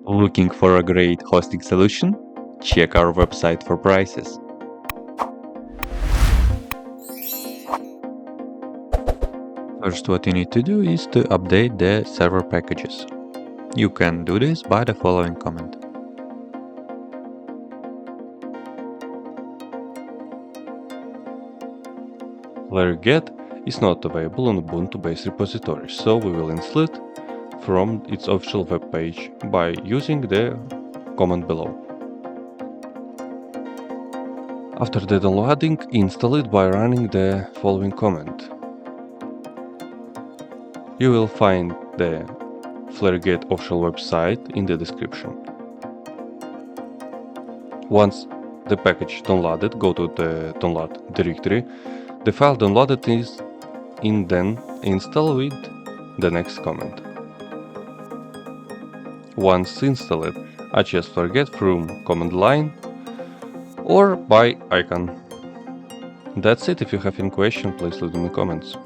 Looking for a great hosting solution? Check our website for prices. First, what you need to do is to update the server packages. You can do this by the following command. FlareGet is not available on Ubuntu-based repositories, so we will install it from its official web page by using the command below. After the downloading, install it by running the following command. You will find the FlareGet official website in the description. Once the package downloaded, go to the download directory. The file downloaded is in, then install with the next command. Once installed, adjust FlareGet from command line or by icon. That's it. If you have any question, please leave them in the comments.